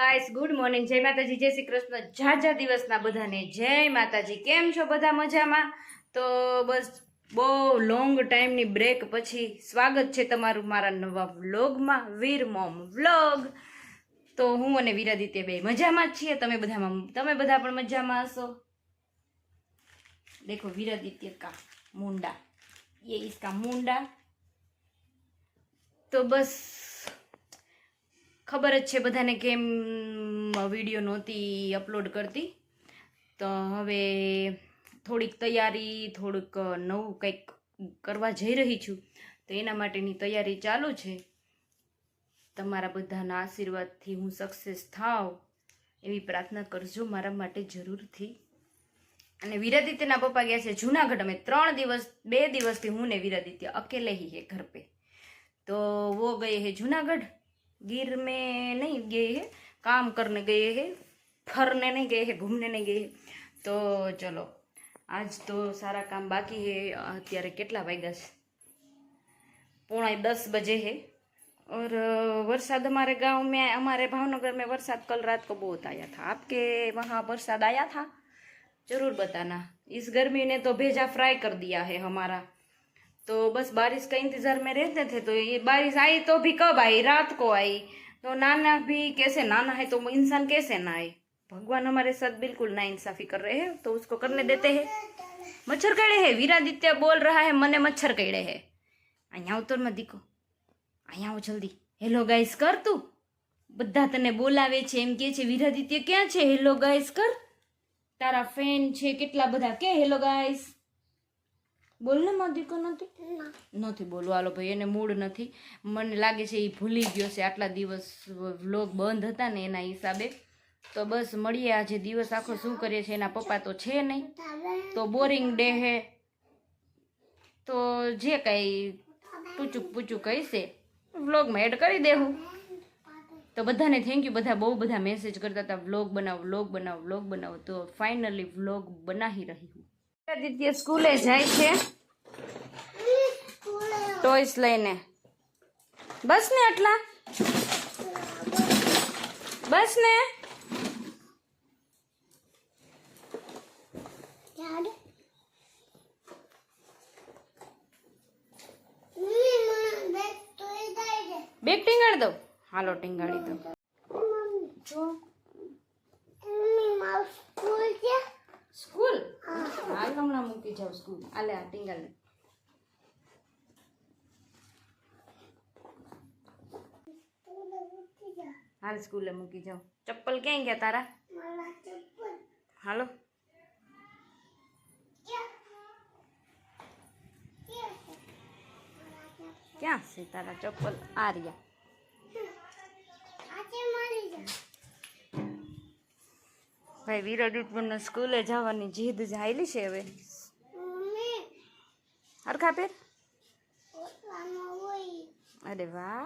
Guys good morning, જય માતાજી, જય શ્રી કૃષ્ણ, ઝાઝા દિવસના બધાને જય માતાજી। કેમ છો બધા? મજામાં? તો બસ બહુ લોંગ ટાઈમની બ્રેક પછી સ્વાગત છે તમારું મારા નવા વ્લોગમાં, વીર મોમ વ્લોગ। તો હું અને વીરાદિત્ય બે મજામાં જ છીએ। તમે બધા પણ મજામાં હશો। देखो वीरादित्य का मुंडा, ये इसका मुंडा। तो बस खबर જ છે બધાને કેમ વિડીયો નહોતી અપલોડ કરતી, તો હવે થોડીક તૈયારી, થોડુંક નવું કંઈક કરવા જઈ રહી છું, તો એના માટેની તૈયારી ચાલુ છે। તમારા બધાના આશીર્વાદથી હું સક્સેસ થાવ એવી પ્રાર્થના કરજો મારા માટે જરૂરથી। અને વીરાદિત્યના પપ્પા ગયા છે जूनागढ़। में 3 દિવસ 2 દિવસથી હું ને વીરાદિત્ય अकेले ही है घर पे। तो वो गए हैं जूनागढ़। गिर में नहीं गए हैं, काम करने गए हैं, फरने नहीं गए हैं, घूमने नहीं गए हैं। तो चलो आज तो सारा काम बाकी है। अत्यारे केटला वाग्या छे? 9:45 बजे है। और वरसाद हमारे गांव में, हमारे भावनगर में वरसाद कल रात को बहुत आया था। आपके वहाँ वरसाद आया था? जरूर बताना। इस गर्मी ने तो भेजा फ्राई कर दिया है हमारा। तो बस बारिश का इंतज़ार में रहते थे। तो ये बारिश आई तो भी कब आई? रात को आई। तो नाना भी कैसे नाना है तो इंसान कैसे ना आए? भगवान हमारे साथ बिल्कुल ना इंसाफी कर रहे हैं, तो उसको करने देते हैं। मच्छर कड़े है, वीरादित्य बोल रहा है मने मच्छर कड़े है। अँ उतर मत दीको, अँ आओ जल्दी। हेलो गाइस कर तू, बधा तने बोलावे छे, एम के छे वीरादित्य क्यां छे? हेलो गाइस कर, तारा फैन छे केटला बधा, के हेलो गाइस बोल ने मार दीको। નથી બોલવું। હાલો ભાઈ, એને મૂડ નથી, મને લાગે છે એ ભૂલી ગયો છે, આટલા દિવસ વ્લોગ બંધ હતા ને એના હિસાબે। તો બસ મળીએ આજે દિવસ આખો શું કરીએ છે। એના પપ્પા તો છે નહીં, તો બોરિંગ ડે હે। તો જે કાંઈ ટૂચુક પૂચુક કહીશે વ્લોગમાં એડ કરી દેવું। તો બધાને થેન્ક યુ, બધા બહુ બધા મેસેજ કરતા હતા વ્લોગ બનાવો, વ્લોગ બનાવો, વ્લોગ બનાવો। તો ફાઇનલી વ્લોગ બનાવી રહી હું। આદિત્ય સ્કૂલે જાય છે टॉयस लईने। बस ने आटला, बस ने। बेग टींगाड़ दो। हालो टींगाड़ी दो। स्कूल हाल हमणा मूकी जाओ स्कूल। आले आ टींगाड़। हाल स्कूले मूकी जाओ। चप्पल क्या गया तारा? हालो क्या से तारा चप्पल? आ रिया। भाई वीरादित्य स्कूले जावानी जीद जायली छे हवे। हरखा पेर। अरे वाह,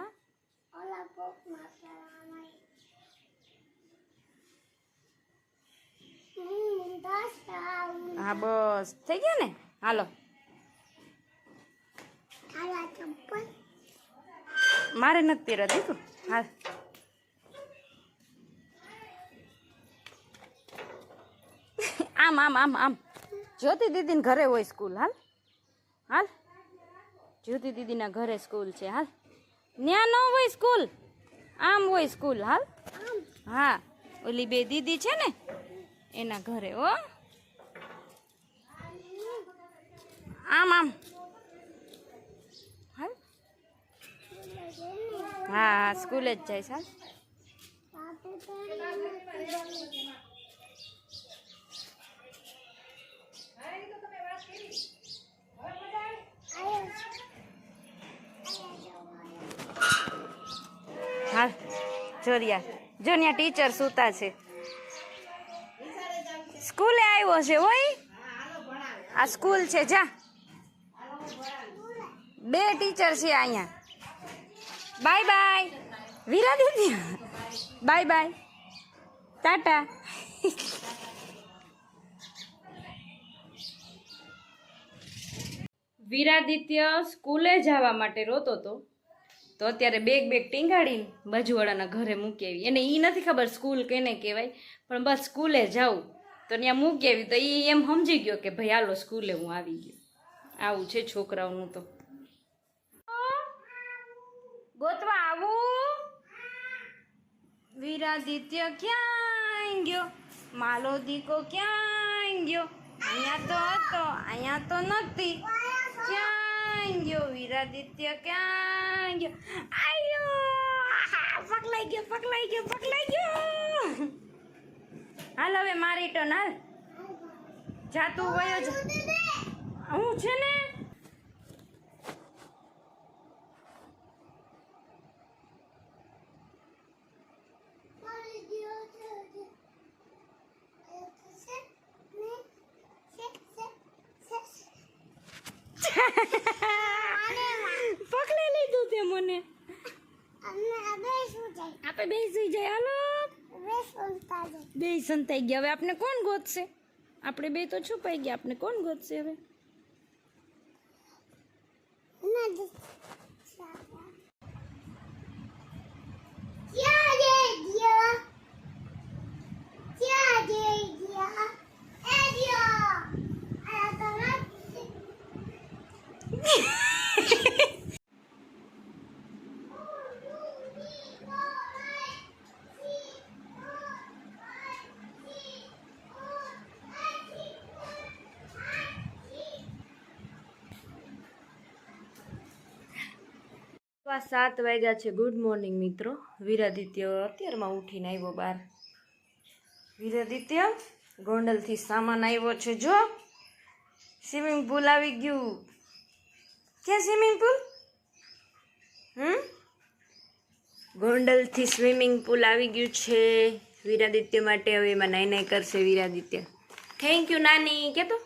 हाँ बस थी गया ने। हालो मारे नत पीरा दीकु। हाल आम आम आम आम। ज्योति दीदी घरे हो स्कूल। हाल हाल, ज्योति दीदी ना घरे स्कूल छे। हाल न्या न हो स्कूल, आम हो स्कूल। हाल हाँ, ओली बे दीदी छे ने एना घरे हो। आम आम। हाल हाँ स्कूले ज जाइस। हाल हाल जोरिया जोनिया टीचर सूता छे। स्कूले आव्यो छे ओय। आ स्कूल छे जा। 2 टीचर छे आया। Bye bye Viraditya, bye bye ta-ta. Viraditya સ્કૂલે જવા માટે રોતો હતો, તો અત્યારે બેગ ટીંગાડીને બાજુવાળાના ઘરે મૂકી આવી. એને એ નથી ખબર સ્કૂલ કેને કહેવાય, પણ બસ સ્કૂલે જાઉં તો ત્યાં મૂકી આવી તો એ એમ સમજી ગયો કે ભાઈ હાલો સ્કૂલે હું આવી ગયો. આવું છે છોકરાઓનું તો. ગોતવા આવું? વીરાદિત્ય ક્યાં ગયો? માલો દીકો ક્યાં ગયો? અહીંયા તો હતો, અહીંયા તો નથી. ક્યાં ગયો વીરાદિત્ય? ક્યાં ગયો? આયો! પકડાઈ ગયો, પકડાઈ ગયો, પકડાઈ ગયો. હાલ હવે મારી ટર્ન. હાલ જાતું વયો જા. હું છે ને પકડી લીધું તે મને. આપણે બે સુઈ જાય. હાલો બે સંતાઈ ગયા. હવે આપણે કોણ ગોતશે? આપણે બે તો છુપાઈ ગયા, આપણે કોણ ગોતશે હવે? સવા 7 વાગ્યા છે. ગુડ મોર્નિંગ મિત્રો. વીરાદિત્ય અત્યારમાં ઉઠીને આવ્યો બહાર. વીરાદિત્ય ગોંડલથી સામાન આવ્યો છે. જો સ્વિમિંગ પુલ આવી ગયું. ક્યાં સ્વિમિંગ પુલ? ગોંડલથી સ્વિમિંગ પુલ આવી ગયું છે વીરાદિત્ય માટે. હવે એમાં નાઈ નાઈ કરશે વીરાદિત્ય. થેન્ક યુ નાની કેતો.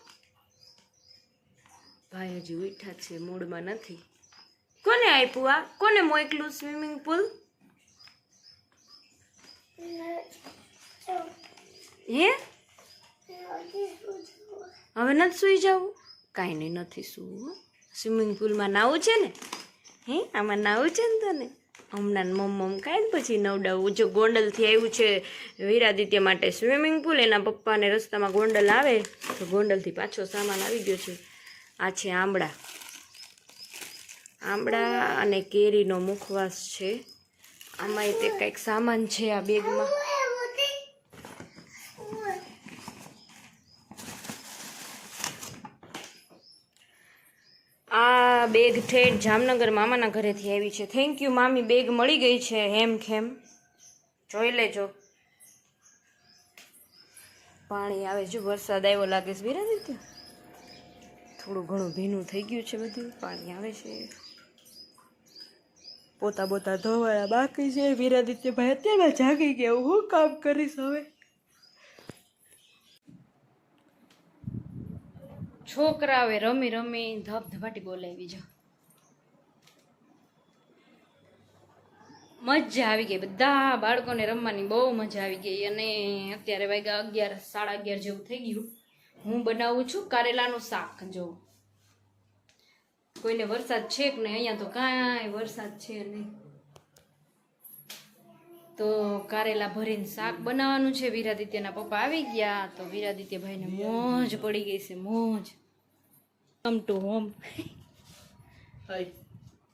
ભાઈ હજી ઉઠ્યા છે, મૂડમાં નથી. કોને આપ્યું આ? કોને મોકલું સ્વિમિંગ પુલ? હે હવે નથી સુઈ જવું? કાંઈ નહીં, નથી સુવું. સ્વિમિંગ પુલમાં નાવું છે ને? હે આમાં નાવું છે ને તને? હમણાં મમ્મ કાંઈ પછી નવડાવું. જો ગોંડલથી આવ્યું છે વીરાદિત્ય માટે સ્વિમિંગ પુલ. એના પપ્પાને રસ્તામાં ગોંડલ આવે તો ગોંડલથી પાછો સામાન આવી ગયો છે. આ છે આંબળા. આંબળા અને કેરીનો મુખવાસ છે. આમાં તે કંઈક સામાન છે આ બેગમાં. આ બેગ ઠેઠ જામનગર મામાના ઘરેથી આવી છે. થેન્ક યુ મામી, બેગ મળી ગઈ છે હેમ ખેમ. જોઈ લેજો. પાણી આવે છે, વરસાદ આવ્યો લાગે છે વીરાદિત્ય. થોડું ઘણું ભીનું થઈ ગયું છે બધું. પાણી આવે છે. પોતા બોતા ધોવાળા બાકી છે. વીરાદિત્ય ભાઈ અત્યારે જાગી ગયા. હું કામ કરીશ હવે? છોકરાઓએ રમી રમી ધબધબાટી બોલાવી. જો મજા આવી ગઈ. બધા બાળકોને રમવાની બહુ મજા આવી ગઈ. અને અત્યારે વાગ્યા 11, 11:30 જેવું થઈ ગયું. હું બનાવું છું કારેલાનું શાક. જો કોઈને વરસાદ છે કે નહીં? અહીંયા તો કાંઈ વરસાદ છે નહીં. તો કારેલા ભરીને શાક બનાવવાનું છે. વીરાદિત્યના પપ્પા આવી ગયા તો વીરાદિત્યભાઈને મોજ પડી ગઈ છે. મોજ. Come to home.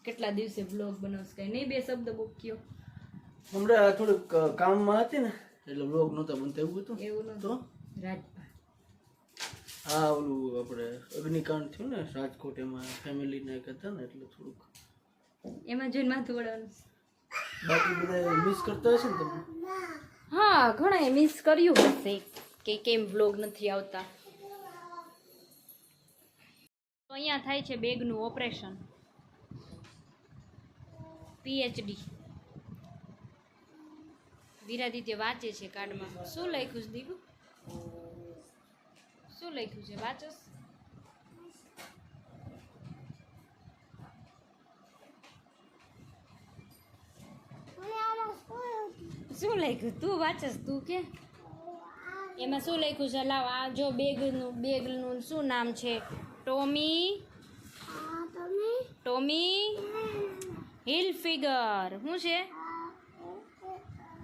કેટલા દિવસે બ્લોગ બનાવશ? કઈ નહીં, બે શબ્દ બોક્યો. હમણાં થોડુંક કામમાં હતી ને એટલે બ્લોગ નહોતા બનતા. એવું હતું? એવું નતું રાજભા. હા, ઓલું આપણે અગ્નિકાંડ થયું ને રાજકોટ, એમાં ફેમિલીને એક હતા ને એટલે થોડુંક એમાં જોઈને માથું વળવાનું. બાકી બધા મિસ કરતા હશે ને તમે? હા, ઘણા મિસ કર્યું હશે કે કેમ બ્લોગ નથી આવતા. તો અહીંયા થાય છે બેગનું ઓપરેશન. PhD. વીરાદિત્ય વાંચે છે કાર્ડમાં. શું લખ્યું છે દીકુ? શું લખ્યું છે? વાંચસ? શું લખ્યું? તું વાંચસ? તું કે એમાં શું લખ્યું છે? લાવ આ જો બેગનું શું નામ છે? ટોમી. ટોમી. હિલ ફિગર શું છે?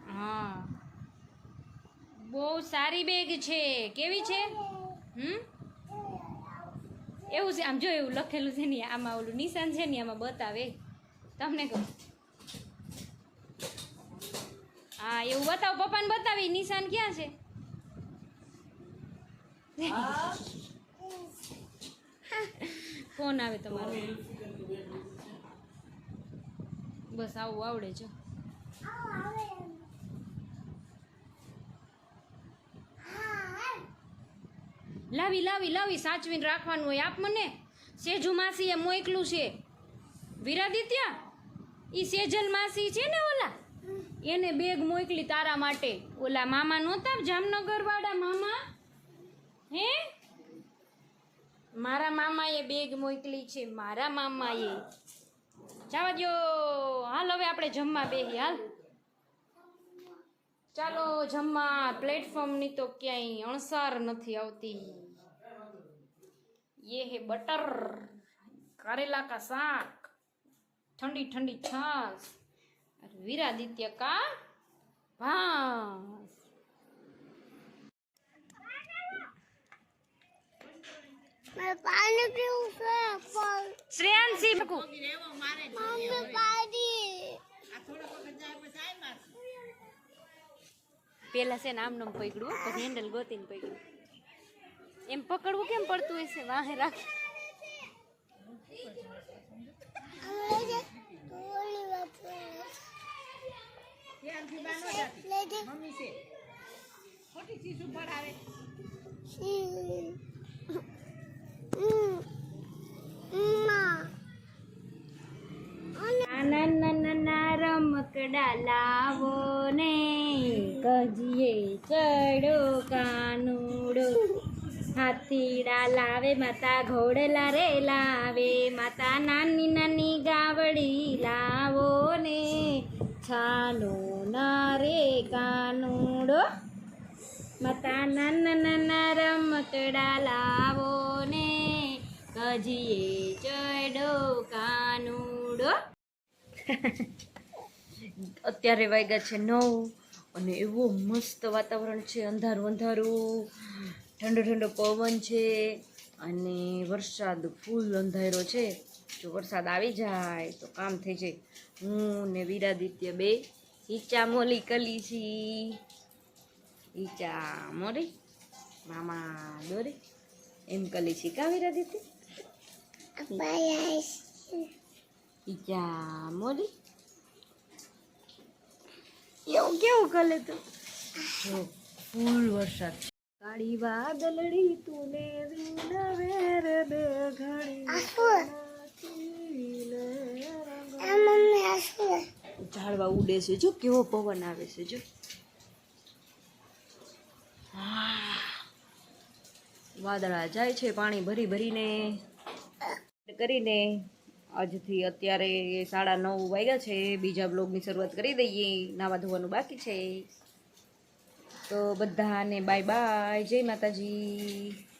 હા, બહુ સારી બેગ છે. કેવી છે? એવું છે, આમ જો એવું લખેલું છે ને આમાં ઓલું નિશાન છે ને આમાં બતાવે તમને કહું. હા એવું બતાવો, પપ્પાને બતાવી નિશાન ક્યાં છે. ફોન આવે તમારો. બસ આવું આવડે છે. લાવી લાવી લાવી સાચવીને રાખવાનું હોય. આપ મને સેજુ માસી એ મોકલું છે. વિરાદિત્ય ઈ સેજલ માસી છે ને ઓલા, એને બેગ મોકલી તારા માટે. ઓલા મામા નહોતા જામનગર વાળા મામા, હે મારા મામાએ બેગ મોકલી છે. મારા મામાએ. જવા દો, હાલ હવે આપણે જમવા બેહી. હાલ ચાલો જમવા. પ્લેટફોર્મની તો ક્યાંય અણસાર નથી આવતી. ये है बटर, करेला का साग, ठंडी ठंडी छाछ और वीरादित्य का भात. मैं पानी पीऊं से पर श्रेयांशी बकू मम्मी पानी પેલા છે ને આમ નામ પકડવું, પછી હેન્ડલ ગોતીને પકડવું. એમ પકડવું કેમ પડતું હશે? વાહે રાખ. मुझे थोड़ी बात लेके मम्मी से छोटी सी सुपर आवे નાના રમકડા લાવો ને, કજીએ ચડો કાનુડો. હાથીડા લાવે માતા, ઘોડલા રે લાવે માતા, નાની નાની ગાવડી લાવો ને, છાનો ના રે કાનુડો. માતા નાના નાના રમકડા લાવો ને, કજીએ ચડો કાનુડો. અત્યારે વાગ્યા છે 9 અને એવું મસ્ત વાતાવરણ છે. અંધારું અંધારું, ઠંડો ઠંડો પવન છે અને વરસાદ ફૂલ અંધારો છે. જો વરસાદ આવી જાય તો કામ થઈ જાય. હું ને વિરાદિત્ય બે ઈચા મોલી કલી છી. ઈચા મોરી મામા દોરી એમ કલી છી. કા વિરાદિત્ય? ઈચા મોરી એવું કેવું કરે તું? જો ફૂલ વરસાદ છે. કાળી વાદળડી તુને વિનવેર બે ઘડી. मम्मी आसू ઝાડવા ઉડે છે. જો કેવો પવન આવે છે. જો વાદળા જાય છે પાણી ભરી ભરીને કરીને. આજથી અત્યારે 9:30 વાગ્યા છે. બીજા બ્લોગની શરૂઆત કરી દઈએ. નાવા ધોવાનું બાકી છે. તો બધાને બાય બાય, જય માતાજી.